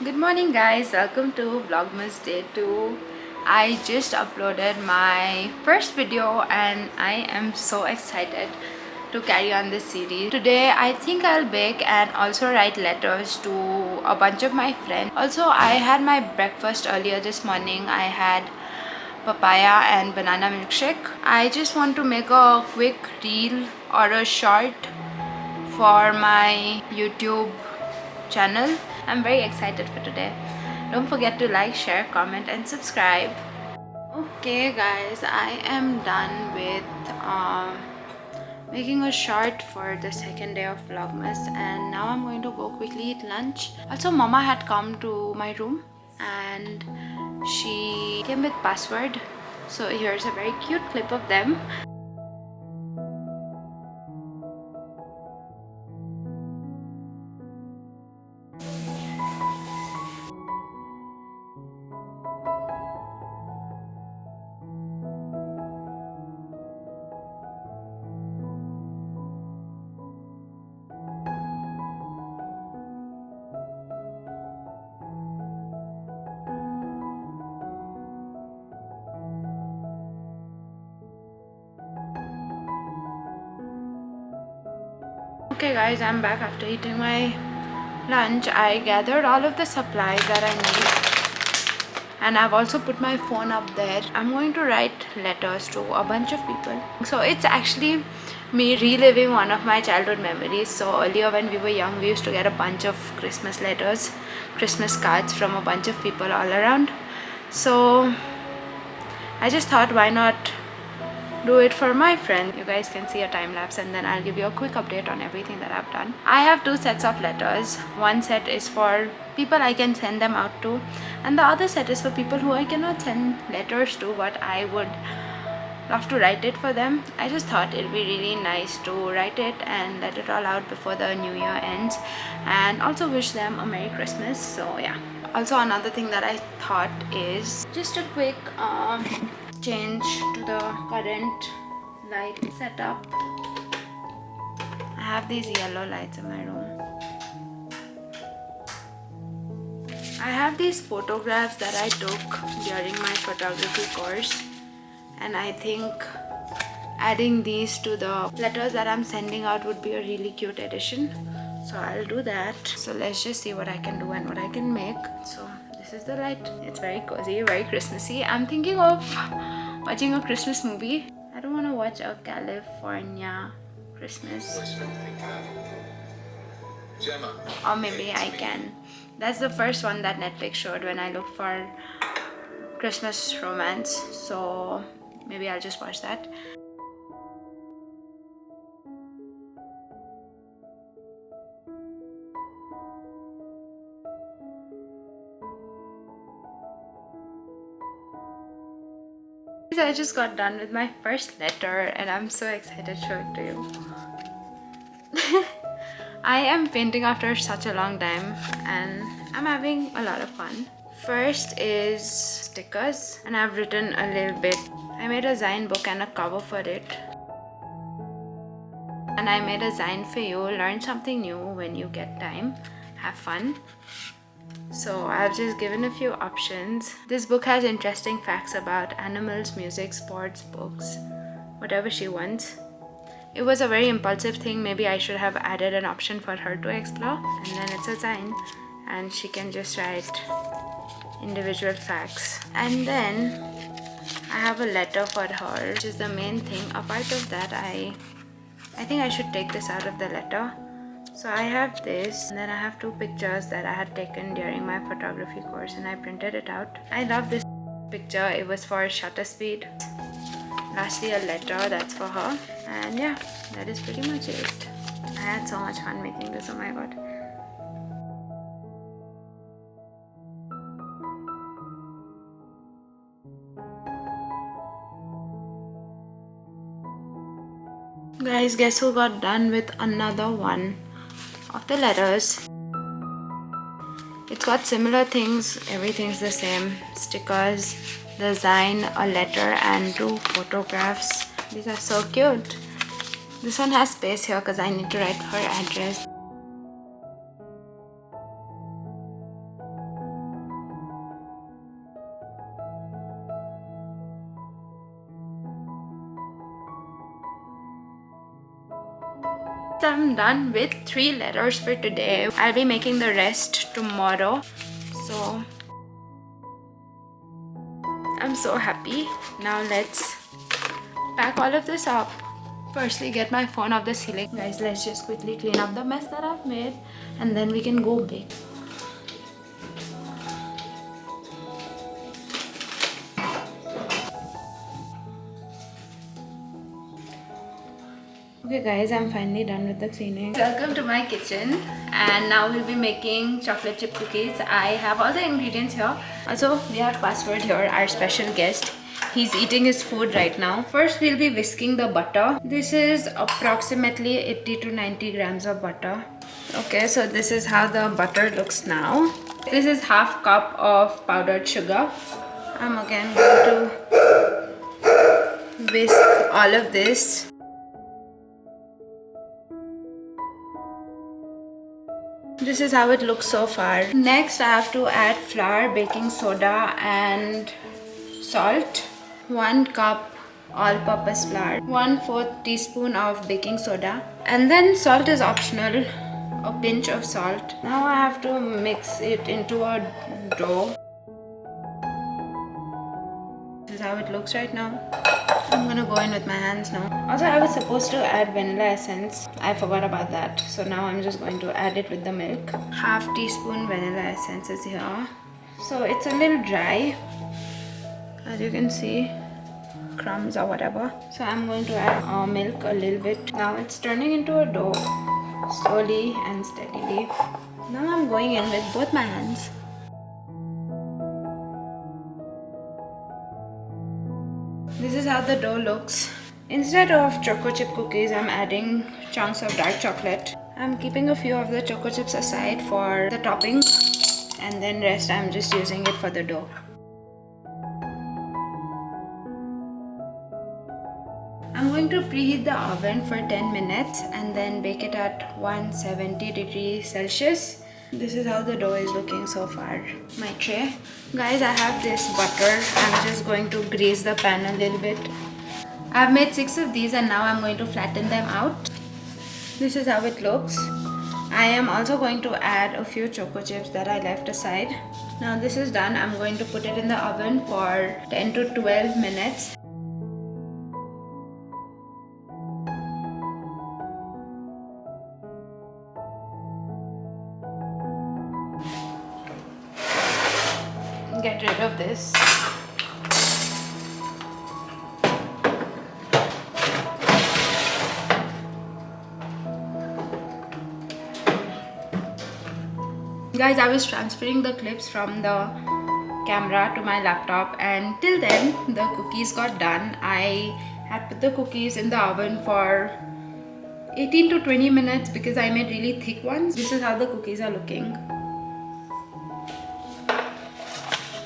Good morning guys, welcome to vlogmas day 2. I just uploaded my first video and I am so excited to carry on this series. Today I think I'll bake and also write letters to a bunch of my friends. Also, I had my breakfast earlier this morning. I had papaya and banana milkshake. I just want to make a quick reel or a short for my YouTube channel. I'm very excited for today. Don't forget to like, share, comment and subscribe. Okay guys, I am done with making a short for the second day of vlogmas, and now I'm going to go quickly eat lunch. Also, mama had come to my room and she came with password, so here's a very cute clip of them. Okay guys, I'm back after eating my lunch. I gathered all of the supplies that I need and I've also put my phone up there. I'm going to write letters to a bunch of people. So it's actually me reliving one of my childhood memories. So earlier when we were young, we used to get a bunch of Christmas letters, Christmas cards from a bunch of people all around. So I just thought, why not do it for my friend. You guys can see a time lapse and then I'll give you a quick update on everything that I've done. I have two sets of letters. One set is for people I can send them out to, and the other set is for people who I cannot send letters to but I would love to write it for them. I just thought it'd be really nice to write it and let it all out before the new year ends, and also wish them a Merry Christmas. So yeah. Also, another thing that I thought is just a quick change to the current light setup. I have these yellow lights in my room. I have these photographs that I took during my photography course, and I think adding these to the letters that I'm sending out would be a really cute addition. So I'll do that. So let's just see what I can do and what I can make. So this is the light. It's very cozy, very Christmassy. I'm thinking of watching a Christmas movie. I don't want to watch a California Christmas. Or maybe I can. That's the first one that Netflix showed when I looked for Christmas romance. So maybe I'll just watch that. I just got done with my first letter and I'm so excited to show it to you. I am painting after such a long time and I'm having a lot of fun. First is stickers, and I've written a little bit. I made a Zine book and a cover for it. And I made a Zine for you. Learn something new when you get time. Have fun. So I've just given a few options. This book has interesting facts about animals, music, sports, books, whatever she wants. It was a very impulsive thing. Maybe I should have added an option for her to explore. And then it's a Zine and she can just write individual facts. And then I have a letter for her, which is the main thing. A part of that, I think I should take this out of the letter. So I have this, and then I have two pictures that I had taken during my photography course and I printed it out. I love this picture. It was for shutter speed. Lastly, a letter that's for her. And yeah, that is pretty much it. I had so much fun making this, oh my god. Guys, guess who got done with another one of the letters. It's got similar things, everything's the same. Stickers, design, a letter and two photographs. These are so cute. This one has space here because I need to write her address. I'm done with 3 letters for today. I'll be making the rest tomorrow. So I'm so happy. Now let's pack all of this up. Firstly, get my phone off the ceiling. Guys, let's just quickly clean up the mess that I've made and then we can go bake. Okay guys, I'm finally done with the cleaning. Welcome to my kitchen, and now we'll be making chocolate chip cookies. I have all the ingredients here. Also, we have Password here, our special guest. He's eating his food right now. First, we'll be whisking the butter. This is approximately 80 to 90 grams of butter. Okay, so this is how the butter looks now. This is half cup of powdered sugar. I'm again going to whisk all of this. This is how it looks so far. Next, I have to add flour, baking soda and salt. 1 cup all-purpose flour. 1/4 teaspoon of baking soda. And then salt is optional. A pinch of salt. Now I have to mix it into a dough. This is how it looks right now. I'm gonna go in with my hands now. Also, I was supposed to add vanilla essence. I forgot about that. So now I'm just going to add it with the milk. Half teaspoon vanilla essence is here. So it's a little dry, as you can see, crumbs or whatever. So I'm going to add milk a little bit. Now it's turning into a dough, slowly and steadily. Now I'm going in with both my hands. This is how the dough looks. Instead of choco chip cookies, I'm adding chunks of dark chocolate. I'm keeping a few of the choco chips aside for the topping, and then rest I'm just using it for the dough. I'm going to preheat the oven for 10 minutes and then bake it at 170 degrees Celsius. This is how the dough is looking so far. My tray. Guys, I have this butter. I'm just going to grease the pan a little bit. I've made 6 of these and now I'm going to flatten them out. This is how it looks. I am also going to add a few choco chips that I left aside. Now this is done. I'm going to put it in the oven for 10 to 12 minutes. Get rid of this. Guys, I was transferring the clips from the camera to my laptop, and till then the cookies got done. I had put the cookies in the oven for 18 to 20 minutes because I made really thick ones. This is how the cookies are looking.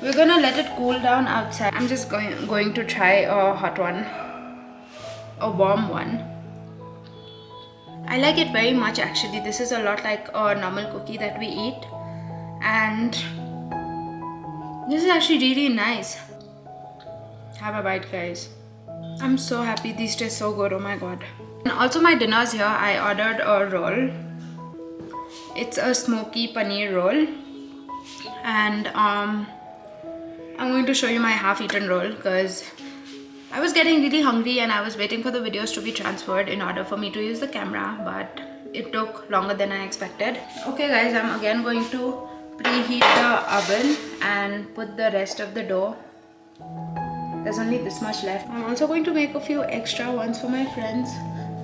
We're gonna let it cool down outside. I'm just going to try a hot one, a warm one. I like it very much actually. This is a lot like a normal cookie that we eat, and this is actually really nice. Have a bite, guys. I'm so happy. These taste so good. Oh my god. And also my dinner's here. I ordered a roll. It's a smoky paneer roll, and I'm going to show you my half-eaten roll because I was getting really hungry and I was waiting for the videos to be transferred in order for me to use the camera, but it took longer than I expected. Okay guys, I'm again going to preheat the oven and put the rest of the dough. There's only this much left. I'm also going to make a few extra ones for my friends.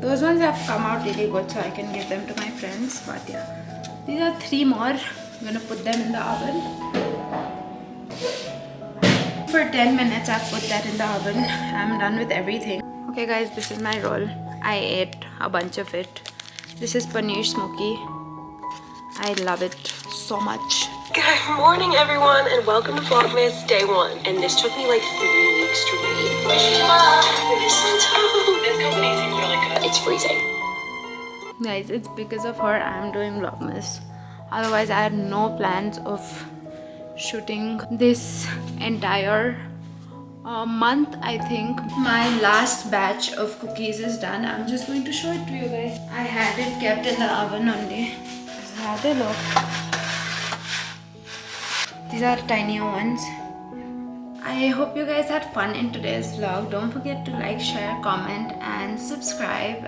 Those ones have come out really good, so I can give them to my friends. But yeah, these are 3 more. I'm gonna put them in the oven. For 10 minutes I've put that in the oven. I'm done with everything. Okay guys, this is my roll. I ate a bunch of it. This is paneer smoky. I love it so much. Good morning everyone and welcome to Vlogmas Day 1. And this took me like 3 weeks to read. This company seems really good. It's freezing. Guys, it's because of her I'm doing Vlogmas. Otherwise I had no plans of shooting this entire a month, I think. My last batch of cookies is done. I'm just going to show it to you guys. I had it kept in the oven only. How they look. These are tinier ones. I hope you guys had fun in today's vlog. Don't forget to like, share, comment and subscribe.